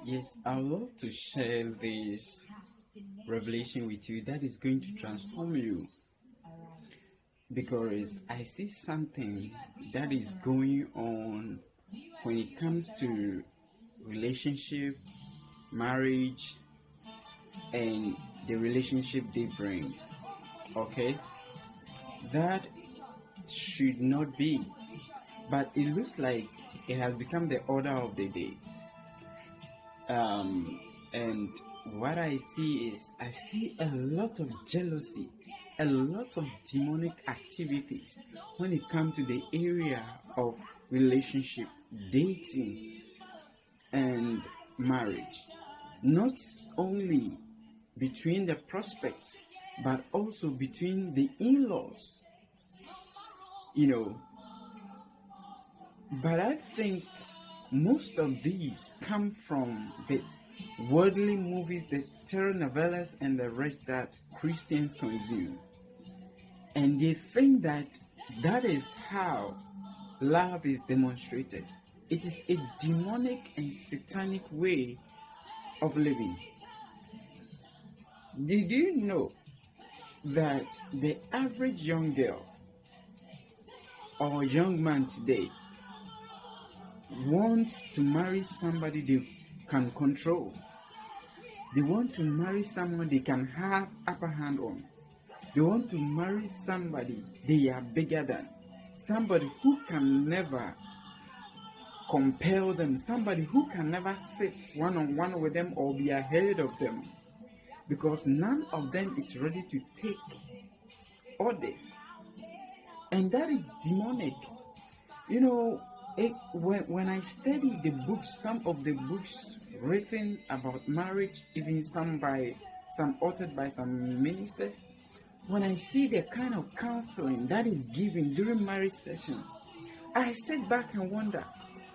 Yes, I would love to share this revelation with you that is going to transform you because I see something that is going on when it comes to relationship, marriage, and the relationship they bring. Okay, that should not be, but it looks like it has become the order of the day. And what I see is I see a lot of jealousy, a lot of demonic activities when it comes to the area of relationship, dating, and marriage. Not only between the prospects, but also between the in-laws, you know. But I think most of these come from the worldly movies, the telenovelas, and the rest that Christians consume. And they think that that is how love is demonstrated. It is a demonic and satanic way of living. Did you know that the average young girl or young man today wants to marry somebody they can control? They want to marry someone they can have upper hand on. They want to marry somebody they are bigger than, somebody who can never compel them, somebody who can never sit one-on-one with them or be ahead of them, because none of them is ready to take orders. And that is demonic. You know, when I study the books, some of the books written about marriage, even some authored by some ministers, when I see the kind of counseling that is given during marriage session, I sit back and wonder,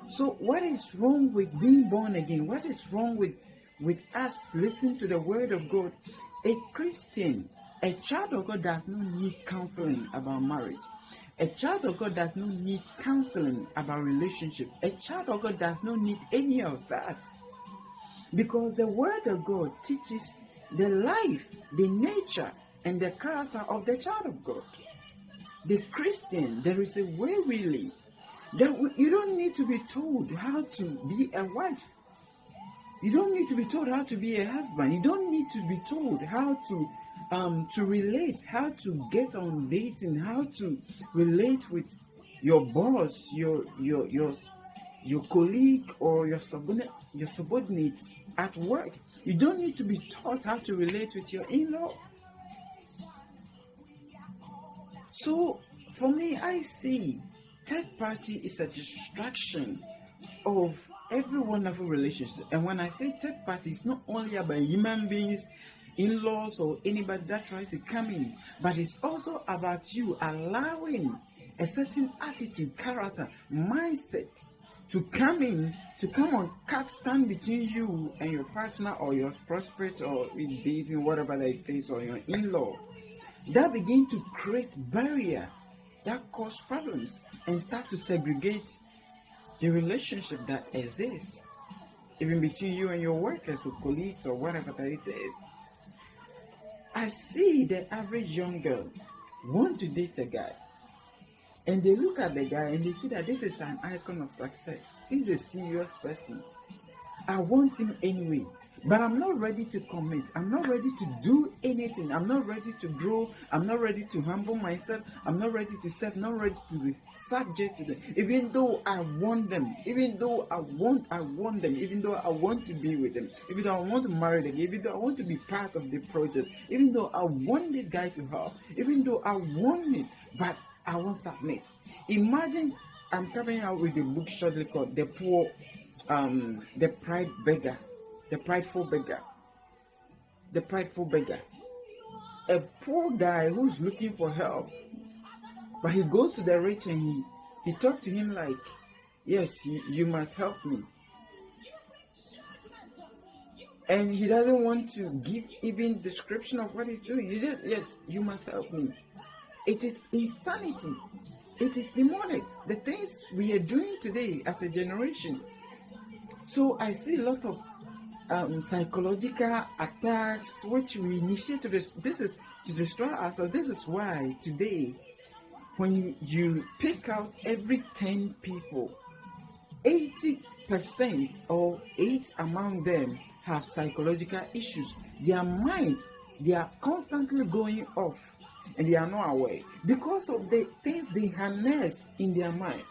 so what is wrong with being born again? What is wrong with us listening to the word of God? A Christian, a child of God does not need counseling about marriage. A child of God does not need counseling about relationship. A child of God does not need any of that. Because the word of God teaches the life, the nature, and the character of the child of God. The Christian, there is a way we live. You don't need to be told how to be a wife. You don't need to be told how to be a husband. You don't need to be told how to relate, how to get on dating, how to relate with your boss, your colleague, or your subordinate at work. You don't need to be taught how to relate with your in-law. So for me, I see third party is a distraction of every wonderful relationship. And when I say third party, it's not only about human beings, in-laws, or anybody that tries to come in, but it's also about you allowing a certain attitude, character, mindset to come on, cut stand between you and your partner or your prospect or in dating, whatever that it is, or your in-law. That begin to create barrier that cause problems and start to segregate the relationship that exists, even between you and your workers or colleagues or whatever that it is. I see the average young girl want to date a guy, and they look at the guy and they see that this is an icon of success. He's a serious person. I want him anyway, but I'm not ready to commit. I'm not ready to do anything. I'm not ready to grow. I'm not ready to humble myself. I'm not ready to serve. Not ready to be subject to them. Even though I want them, even though I want them, even though I want to be with them, even though I want to marry them, even though I want to be part of the project, even though I want this guy to help, even though I want it, but I won't submit. Imagine I'm coming out with a book shortly called The Poor, the Pride Beggar. The prideful beggar. The prideful beggar. A poor guy who's looking for help, but he goes to the rich and he talks to him like, yes, you must help me. And he doesn't want to give even description of what he's doing. He says, yes, you must help me. It is insanity. It is demonic. The things we are doing today as a generation. So I see a lot of psychological attacks which we initiate this is to destroy ourselves. This is why today, when you pick out every 10 people, 80% or 8 among them have psychological issues. Their mind, they are constantly going off and they are not aware because of the things they harness in their mind.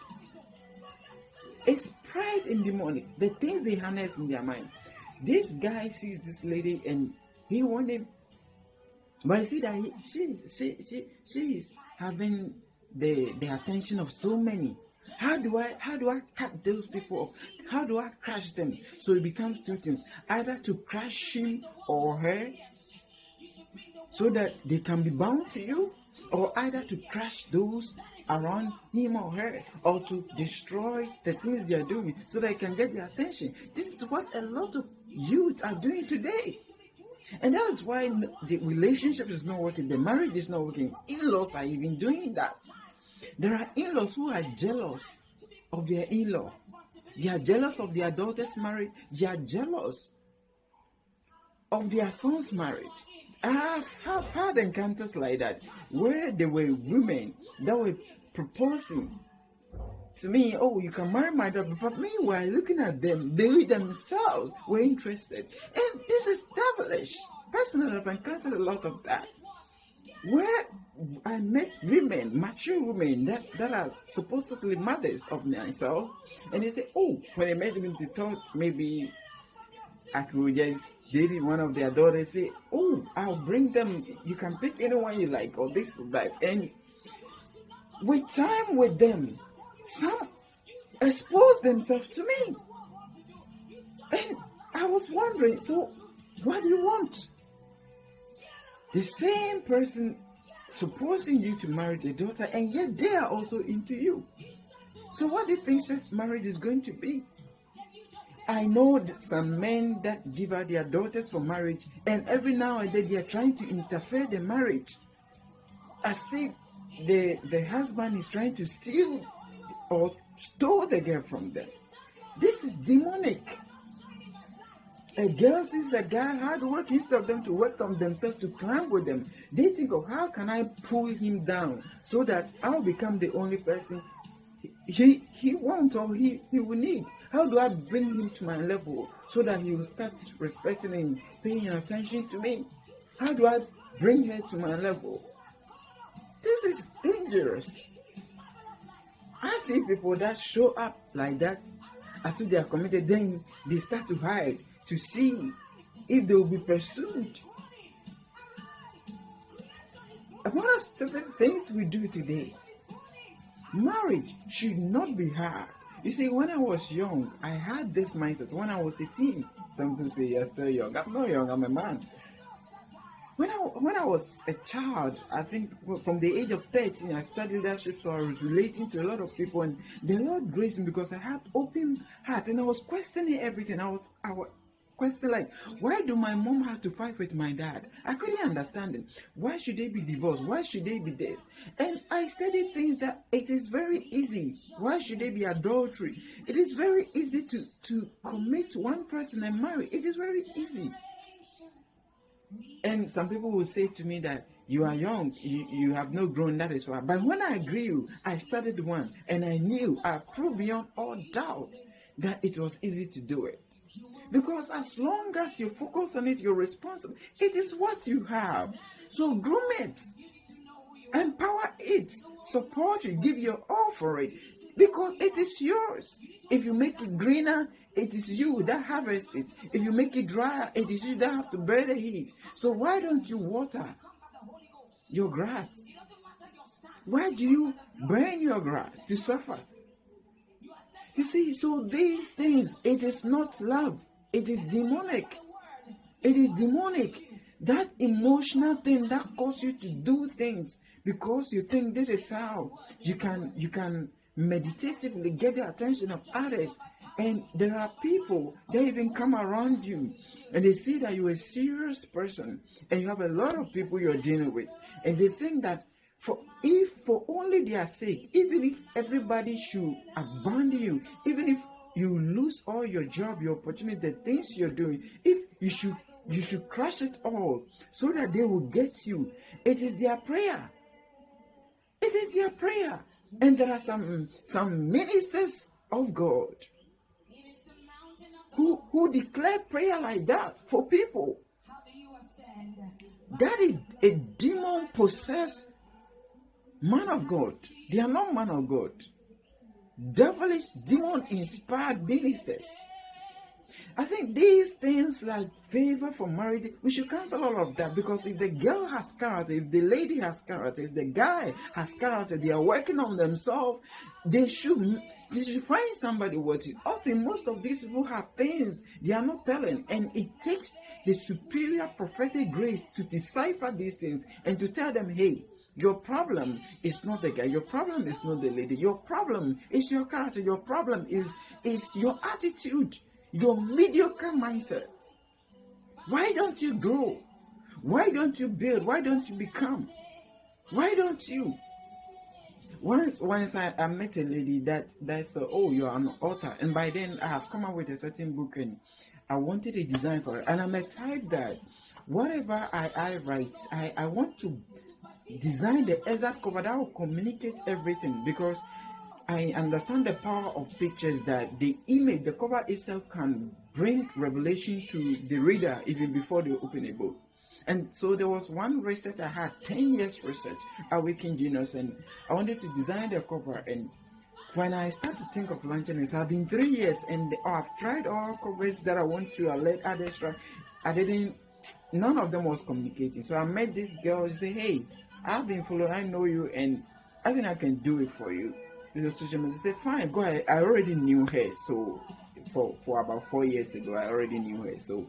It's pride and demonic, the things they harness in their mind. This guy sees this lady and he wants him, but I see that she is having the attention of so many. How do I cut those people off? How do I crush them? So it becomes two things: either to crush him or her, so that they can be bound to you, or either to crush those around him or her, or to destroy the things they are doing so they can get their attention. This is what a lot of youth are doing today. And that is why the relationship is not working, the marriage is not working. In-laws are even doing that. There are in-laws who are jealous of their in-law. They are jealous of their daughter's marriage. They are jealous of their son's marriage. I have had encounters like that where there were women that were proposing to me, oh, you can marry my daughter, but meanwhile, looking at them, they themselves were interested. And this is devilish. Personally, I've encountered a lot of that. Where I met women, mature women that are supposedly mothers of myself, and they say, oh, when they met me, they thought maybe I could just date one of their daughters, say, oh, I'll bring them, you can pick anyone you like, or this or that. And with time with them, some expose themselves to me. And I was wondering, so what do you want? The same person supposing you to marry their daughter, and yet they are also into you. So what do you think such marriage is going to be? I know that some men that give out their daughters for marriage, and every now and then they are trying to interfere the marriage, as if the husband is trying to steal or stole the girl from them. This is demonic. A girl sees a guy hard work, instead of them to work on themselves to climb with them, they think of how can I pull him down so that I'll become the only person he wants or he will need. How do I bring him to my level so that he will start respecting and paying attention to me? How do I bring her to my level? This is dangerous. I see people that show up like that after they are committed, then they start to hide to see if they will be pursued. One of the things we do today, marriage should not be hard. You see, when I was young, I had this mindset. When I was 18, some people say you're still young. I'm not young, I'm a man. When I was a child, I think from the age of 13, I studied leadership, so I was relating to a lot of people, and the Lord graced me because I had open heart, and I was questioning everything. I was questioning, like, why do my mom have to fight with my dad? I couldn't understand it. Why should they be divorced? Why should they be this? And I studied things that it is very easy. Why should they be adultery? It is very easy to commit to one person and marry. It is very easy. And some people will say to me that you are young, you have not grown, that is why. But when I grew, I studied one, and I proved beyond all doubt that it was easy to do it. Because as long as you focus on it, you're responsible. It is what you have. So groom it, empower it, support it, give your all for it, because it is yours. If you make it greener, it is you that harvest it. If you make it drier, it is you that have to bear the heat. So why don't you water your grass? Why do you burn your grass to suffer? You see, so these things, it is not love. It is demonic. It is demonic. That emotional thing that causes you to do things because you think this is how you can meditatively get the attention of others. And there are people that even come around you and they see that you're a serious person and you have a lot of people you're dealing with. And they think that for only their sake, even if everybody should abandon you, even if you lose all your job, your opportunity, the things you're doing. If you should crush it all so that they will get you. It is their prayer. It is their prayer. And there are some ministers of God who declare prayer like that for people. That is a demon possessed man of God. They are not man of God. Devilish, demon inspired ministers. I think these things like favor for marriage, we should cancel all of that, because if the girl has character, if the lady has character, if the guy has character, they are working on themselves, they should find somebody worthy. Often, most of these people have things they are not telling, and it takes the superior prophetic grace to decipher these things and to tell them, hey, your problem is not the guy, your problem is not the lady, your problem is your character, your problem is your attitude, your mediocre mindset. Why don't you grow? Why don't you build? Why don't you become? Why don't you? Once I met a lady that said, oh, you are an author. And by then I have come up with a certain book and I wanted a design for it. And I'm a type that whatever I write, I want to design the exact cover that will communicate everything, because I understand the power of pictures, that the image, the cover itself can bring revelation to the reader even before they open a book. And so there was one research I had, 10 years research, Awaken Genius, and I wanted to design the cover. And when I started to think of launching it, it's been 3 years, and I've tried all covers that I want to, I let others try. None of them was communicating. So I met this girl, she said, hey, I've been following, I know you, and I think I can do it for you. The social media said, fine, go ahead. I already knew her, so for about 4 years ago, I already knew her. So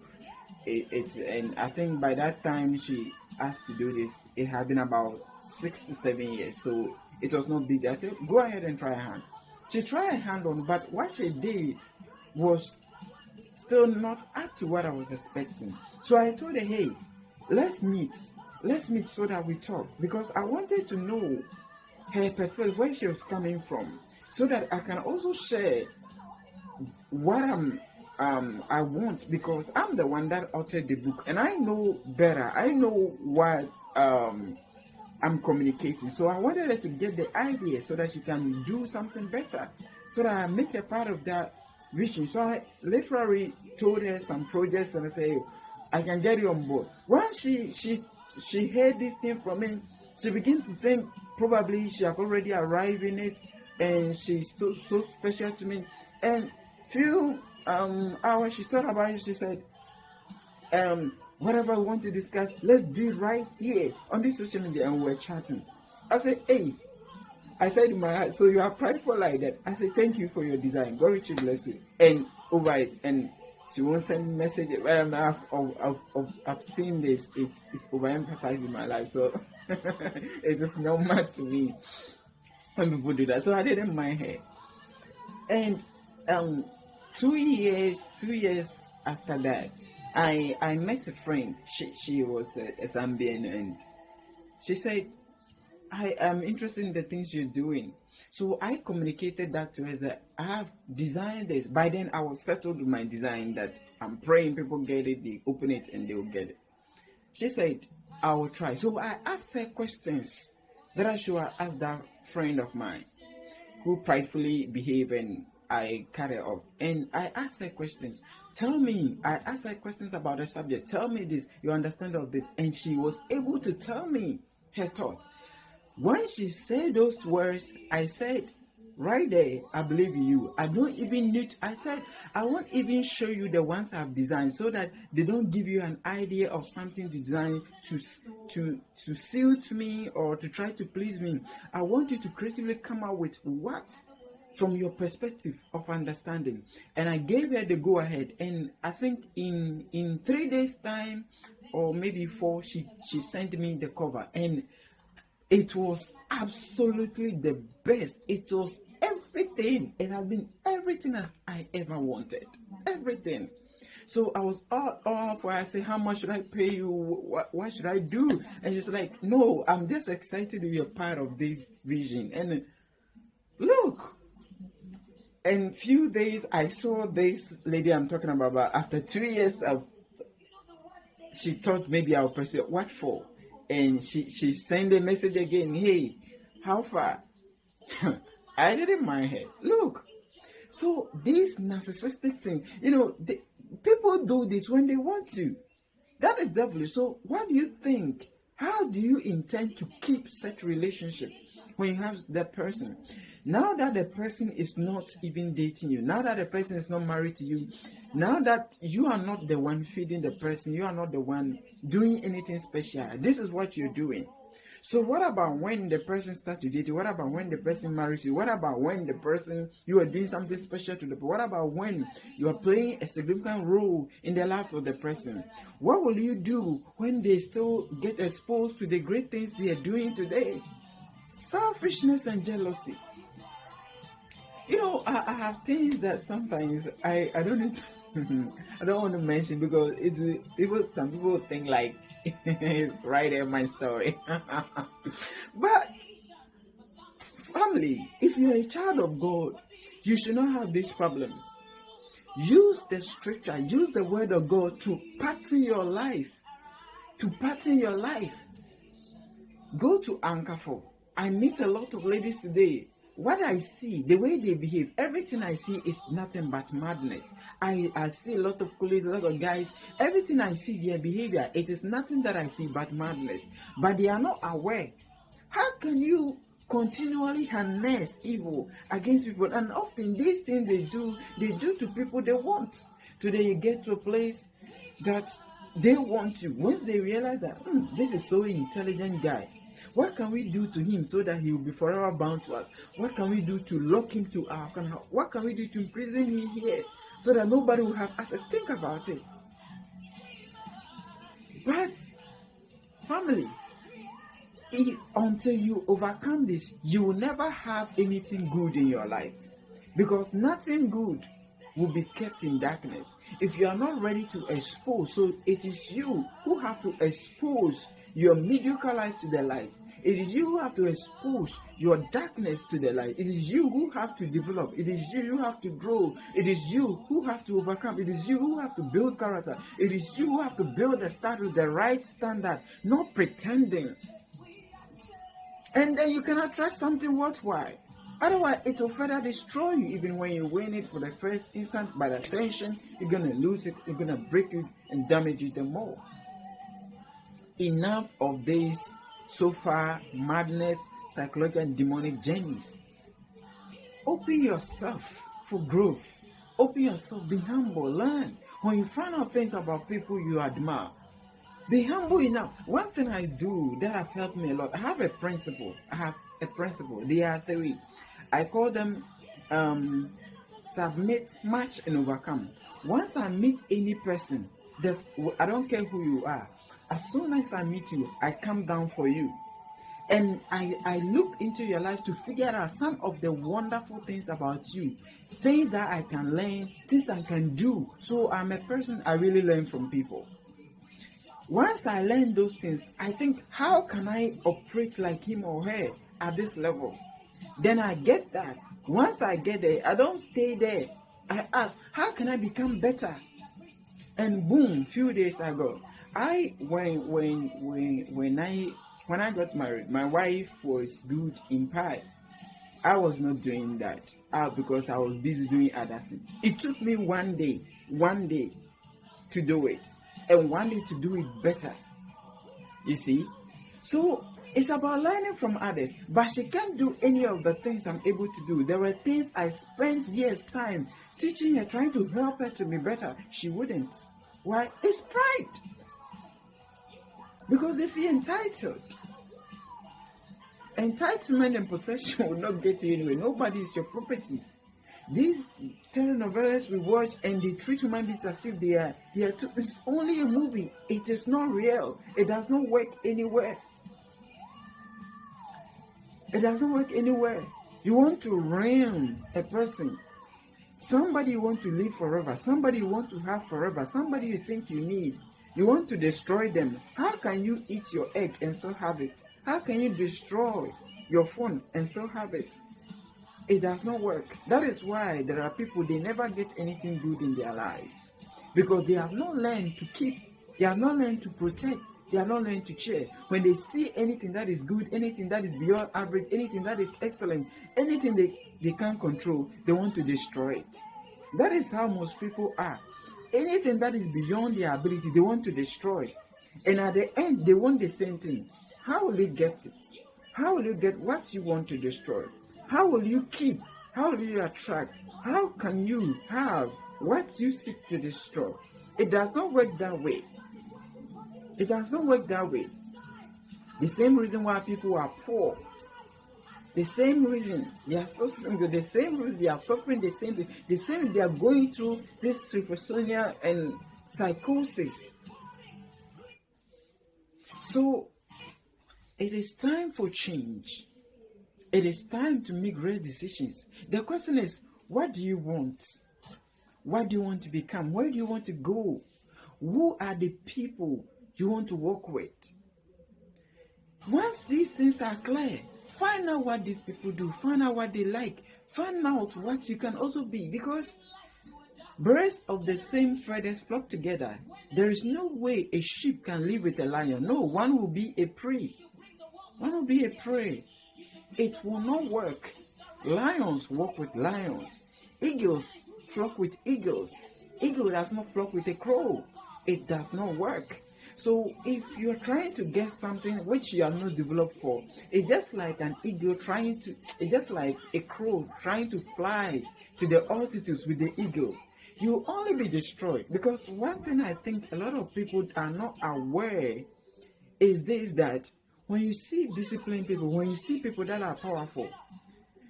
and I think by that time she asked to do this, it had been about 6 to 7 years, so it was not big. I said, go ahead and try a hand. She tried a hand on, but what she did was still not up to what I was expecting. So I told her, hey, let's meet so that we talk, because I wanted to know her perspective, where she was coming from, so that I can also share what I want, because I'm the one that authored the book and I know better. I know what I'm communicating. So I wanted her to get the idea so that she can do something better, so that I make her part of that vision. So I literally told her some projects and I say, I can get you on board. Once she heard this thing from me, she began to think probably she have already arrived in it, and she's so special to me. And few hours she thought about it, she said, whatever we want to discuss, let's do it right here on this social media. And we're chatting. I said, hey, I said in my heart, so you are prideful like that? I said, thank you for your design, God richly bless you. And over it, and she won't send messages. I've seen this, it's overemphasized in my life, so it is normal to me when people do that. So I didn't mind her. And 2 years after that, I met a friend. She was a Zambian, and she said, I am interested in the things you're doing. So I communicated that to her, that I have designed this. By then I was settled with my design, that I'm praying people get it, they open it and they will get it. She said, I will try. So I asked her questions that I should ask that friend of mine who pridefully behaved, and I cut her off. And I asked her questions. I asked her questions about the subject. Tell me this, you understand of this. And she was able to tell me her thoughts. When she said those words, I said, right there, I believe in you. I don't even need, I said, I won't even show you the ones I've designed, so that they don't give you an idea of something to design to suit me or to try to please me. I want you to creatively come up with what from your perspective of understanding. And I gave her the go ahead. And I think in 3 days time, or maybe 4, she sent me the cover. And it was absolutely the best. It was everything. It has been everything that I ever wanted. Everything. So I was all for her. I said, how much should I pay you? What should I do? And she's like, no, I'm just excited to be a part of this vision. And look, And few days I saw this lady I'm talking about, but after 2 years of, she thought maybe I'll pursue it. What for? And she sent a message again, hey, how far? I didn't mind her. Look, so this narcissistic thing, people do this when they want to. That is devilish. So what do you think? How do you intend to keep such relationship when you have that person? Now that the person is not even dating you, now that the person is not married to you, now that you are not the one feeding the person, you are not the one doing anything special, this is what you're doing. So what about when the person starts to date you? What about when the person marries you? What about when the person, you are doing something special to the person? What about when you are playing a significant role in the life of the person? What will you do when they still get exposed to the great things they are doing today? Selfishness and jealousy. I have things that sometimes I don't need to, I don't want to mention because some people think like it's right in my story. But family, if you're a child of God, you should not have these problems. Use the scripture, use the word of God to pattern your life. To pattern your life. Go to Anchor 4. I meet a lot of ladies today. What I see, the way they behave, everything I see is nothing but madness. I see a lot of colleagues, a lot of guys. Everything I see, their behavior, it is nothing that I see but madness. But they are not aware. How can you continually harness evil against people? And often these things they do to people they want. Today you get to a place that they want you. Once they realize that this is so intelligent guy, what can we do to him so that he will be forever bound to us? What can we do to lock him to our corner? What can we do to imprison him here so that nobody will have access? Think about it. But family, until you overcome this, you will never have anything good in your life, because nothing good will be kept in darkness if you are not ready to expose. So it is you who have to expose your mediocre life to the light. It is you who have to expose your darkness to the light. It is you who have to develop. It is you who have to grow. It is you who have to overcome. It is you who have to build character. It is you who have to build the status, the right standard, not pretending. And then you can attract something worthwhile. Otherwise, it will further destroy you. Even when you win it for the first instant, by the tension, you're going to lose it, you're going to break it and damage it the more. Enough of this so far madness, psychological and demonic journeys. Open yourself for growth. Open yourself, be humble, learn. When you find out things about people you admire, be humble enough. One thing I do that have helped me a lot, I have a principle. There are three. I call them submit, match, and overcome. Once I meet any person, I don't care who you are. As soon as I meet you, I come down for you. And I look into your life to figure out some of the wonderful things about you. Things that I can learn, things I can do. So I'm a person, I really learn from people. Once I learn those things, I think, how can I operate like him or her at this level? Then I get that. Once I get there, I don't stay there. I ask, how can I become better? And boom, few days ago, when I got married, my wife was good in pie. I was not doing that because I was busy doing other things. It took me one day to do it, and one day to do it better. You see? So it's about learning from others, but she can't do any of the things I'm able to do. There were things I spent years' time teaching her, trying to help her to be better. She wouldn't. Why? It's pride. Because they feel entitled. Entitlement and possession will not get you anywhere. Nobody is your property. These telenovelas we watch and they treat human beings as if they are here too. It's only a movie. It is not real. It does not work anywhere. It doesn't work anywhere. You want to reign a person. Somebody you want to live forever. Somebody you want to have forever. Somebody you think you need. You want to destroy them. How can you eat your egg and still have it? How can you destroy your phone and still have it? It does not work. That is why there are people, they never get anything good in their lives, because they have not learned to keep, they have not learned to protect, they have not learned to share. When they see anything that is good, anything that is beyond average, anything that is excellent, anything they can't control, they want to destroy it. That is how most people are. Anything that is beyond their ability, they want to destroy. And at the end, they want the same thing. How will you get it? How will you get what you want to destroy? How will you keep? How will you attract? How can you have what you seek to destroy? It does not work that way. It does not work that way. The same reason why people are poor, the same reason they are so single, the same reason they are suffering, the same they are going through this schizophrenia and psychosis. So it is time for change. It is time to make real decisions. The question is, what do you want? What do you want to become? Where do you want to go? Who are the people you want to work with? Once these things are clear, find out what these people do. Find out what they like. Find out what you can also be. Because birds of the same feathers flock together. There is no way a sheep can live with a lion. No, one will be a prey. One will be a prey. It will not work. Lions walk with lions. Eagles flock with eagles. Eagle does not flock with a crow. It does not work. So if you're trying to get something which you are not developed for, it's just like an eagle it's just like a crow trying to fly to the altitudes with the eagle. You'll only be destroyed. Because one thing I think a lot of people are not aware is this, that when you see disciplined people, when you see people that are powerful,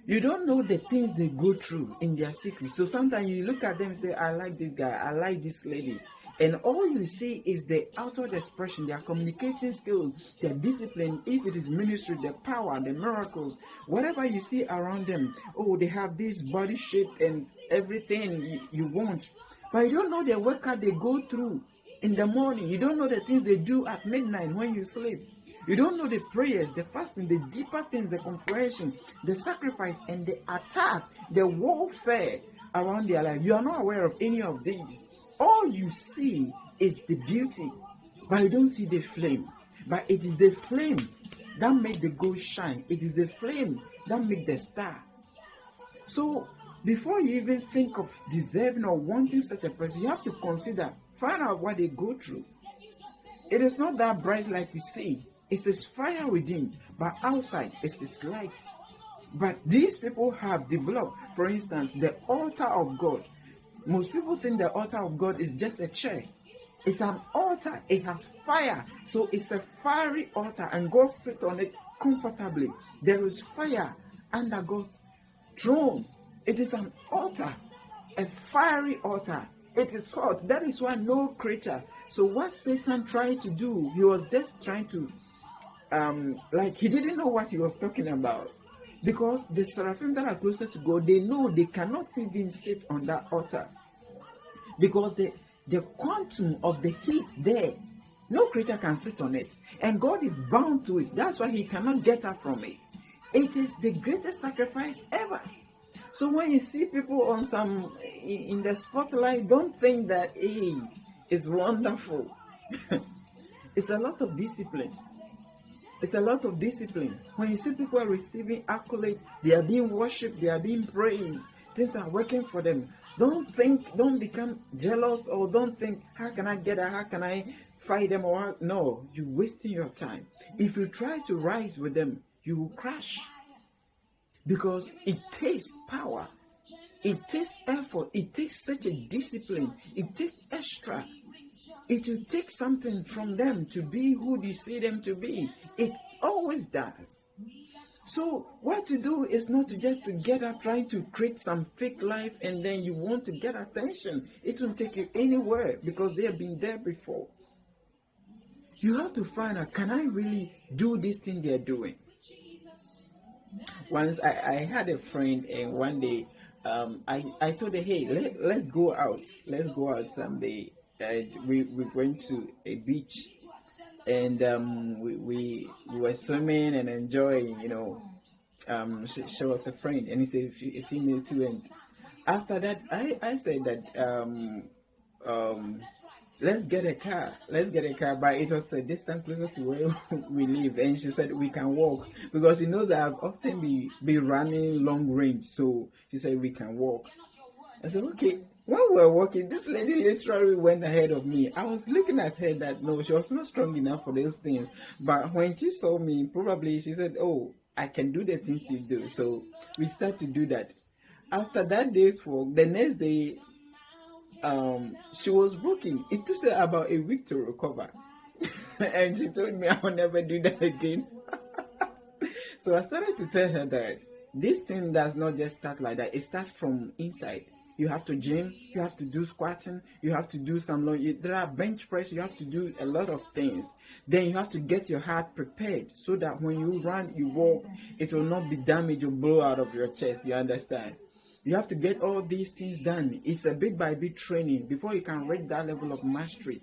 you don't know the things they go through in their secrets. So sometimes you look at them and say, I like this guy, I like this lady. And all you see is the outward expression, their communication skills, their discipline, if it is ministry, the power, the miracles, whatever you see around them. Oh, they have this body shape and everything you want. But you don't know the workout they go through in the morning. You don't know the things they do at midnight when you sleep. You don't know the prayers, the fasting, the deeper things, the comprehension, the sacrifice, and the attack, the warfare around their life. You are not aware of any of these. All you see is the beauty, but you don't see the flame. But it is the flame that makes the gold shine. It is the flame that makes the star. So before you even think of deserving or wanting such a person, you have to consider, find out what they go through. It is not that bright like you see. It is fire within, but outside it is light. But these people have developed, for instance, the altar of God. Most people think the altar of God is just a chair. It's an altar. It has fire. So it's a fiery altar, and God sits on it comfortably. There is fire under God's throne. It is an altar, a fiery altar. It is hot. That is why no creature. So what Satan tried to do, he was just trying to, he didn't know what he was talking about. Because the seraphim that are closer to God, they know they cannot even sit on that altar. Because the quantum of the heat there, no creature can sit on it. And God is bound to it. That's why he cannot get up from it. It is the greatest sacrifice ever. So when you see people on in the spotlight, don't think that, hey, it's wonderful. It's a lot of discipline. It's a lot of discipline. When you see people are receiving accolades, they are being worshipped, they are being praised, things are working for them. Don't become jealous, or don't think, how can I get it? How can I fight them? Or no, you're wasting your time. If you try to rise with them, you will crash. Because it takes power. It takes effort. It takes such a discipline. It takes extra. It will take something from them to be who you see them to be. It always does. So what to do is not to just to get up trying to create some fake life and then you want to get attention. It won't take you anywhere because they have been there before. You have to find out, can I really do this thing they're doing? Once I had a friend, and one day I told her, hey, let's go out. Let's go out someday. And we went to a beach, and we were swimming and enjoying, she was a friend, and he's a female too. And after that, I said that um, let's get a car, but it was a distance closer to where we live. And she said we can walk because she knows that I've often be running long range. So she said we can walk. I said, okay. When we were walking, this lady literally went ahead of me. I was looking at her that no, she was not strong enough for these things. But when she saw me, probably she said, oh, I can do the things you do. So we start to do that. After that day's walk, the next day, she was broken. It took her about a week to recover. And she told me I will never do that again. So I started to tell her that this thing does not just start like that. It starts from inside. You have to gym, you have to do squatting, you have to do some long, there are bench press, you have to do a lot of things. Then you have to get your heart prepared so that when you run, you walk, it will not be damaged or blow out of your chest. You understand? You have to get all these things done. It's a bit by bit training before you can reach that level of mastery.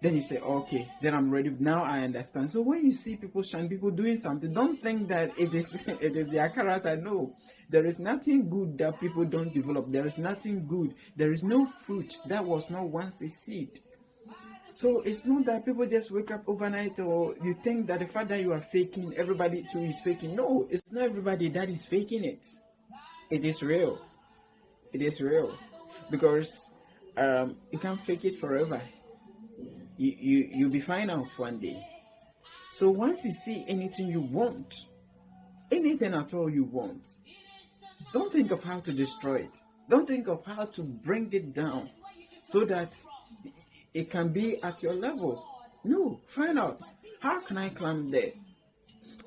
Then you say, okay, then I'm ready. Now I understand. So when you see people shine, people doing something, don't think that it is it is their character. No, there is nothing good that people don't develop. There is nothing good. There is no fruit that was not once a seed. So it's not that people just wake up overnight, or you think that the fact that you are faking, everybody too is faking. No, it's not everybody that is faking it. It is real. It is real. Because you can't fake it forever. You'll be fine out one day. So once you see anything you want, anything at all you want, don't think of how to destroy it. Don't think of how to bring it down so that it can be at your level. No, find out, how can I climb there?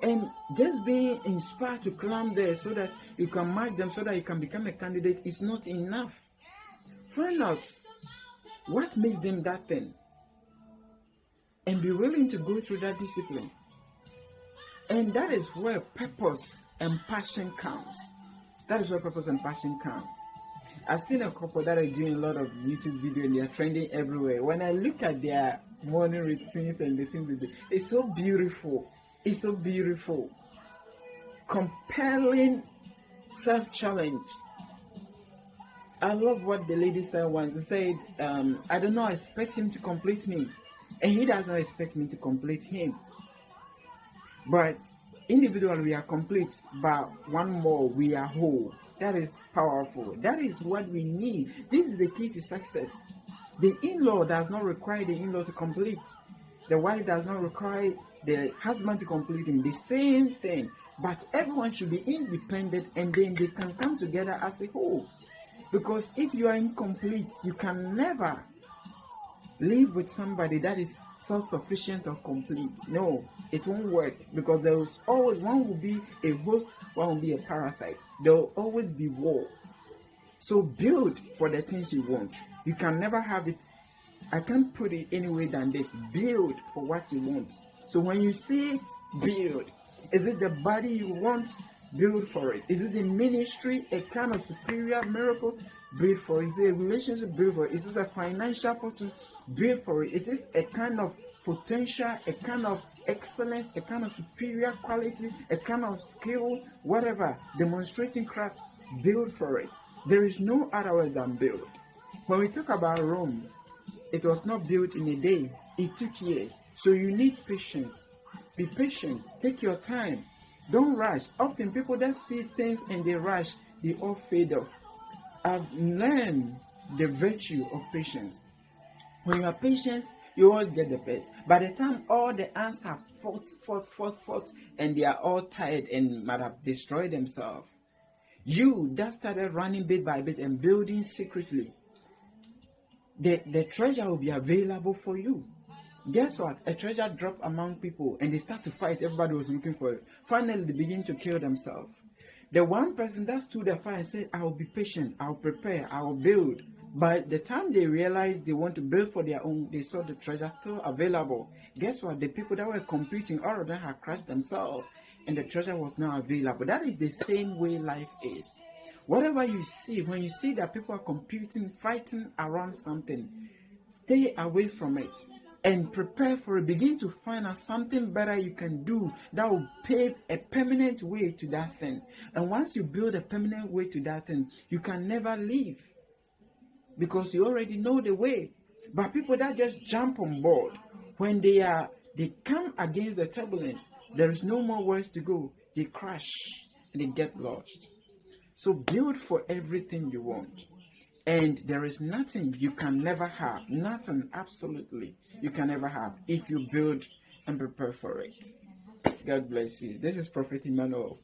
And just being inspired to climb there so that you can match them, so that you can become a candidate is not enough. Find out what makes them that thing, and be willing to go through that discipline. And that is where purpose and passion comes. That is where purpose and passion come. I've seen a couple that are doing a lot of YouTube videos and they are trending everywhere. When I look at their morning routines and the things they do, it's so beautiful. It's so beautiful. Compelling self-challenge. I love what the lady said once. They said, I don't know, I expect him to complete me. And he does not expect me to complete him. But individually we are complete, but one more we are whole. That is powerful. That is what we need. This is the key to success. The in-law does not require the in-law to complete. The wife does not require the husband to complete him. The same thing. But everyone should be independent, and then they can come together as a whole. Because if you are incomplete, you can never live with somebody that is self-sufficient or complete. No, it won't work, because there is always one will be a host, one will be a parasite. There will always be war. So build for the things you want. You can never have it. I can't put it any way than this. Build for what you want. So when you see it, build. Is it the body you want? Build for it. Is it the ministry, a kind of superior miracles? Build for it. Is it a relationship? Build for it. Is it a financial fortune? Build for it. Is this a kind of potential, a kind of excellence, a kind of superior quality, a kind of skill, whatever, demonstrating craft? Build for it. There is no other way than build. When we talk about Rome, it was not built in a day. It took years. So you need patience. Be patient. Take your time. Don't rush. Often people that see things and they rush, they all fade off. I've learned the virtue of patience. When you are patient, you always get the best. By the time all the ants have fought, and they are all tired and might have destroyed themselves, you that started running bit by bit and building secretly, the treasure will be available for you. Guess what? A treasure dropped among people and they start to fight. Everybody was looking for it. Finally, they begin to kill themselves. The one person that stood there and said, I will be patient, I will prepare, I will build. By the time they realized they want to build for their own, they saw the treasure still available. Guess what? The people that were competing, all of them had crashed themselves, and the treasure was now available. That is the same way life is. Whatever you see, when you see that people are competing, fighting around something, stay away from it. and prepare for it. Begin to find out something better you can do that will pave a permanent way to that thing. And once you build a permanent way to that thing, you can never leave because you already know the way. But people that just jump on board, when they come against the turbulence, there is no more words to go. They crash and they get lost. So build for everything you want. And there is nothing you can never have. Nothing, absolutely, you can never have if you build and prepare for it. God bless you. This is Prophet Emmanuel.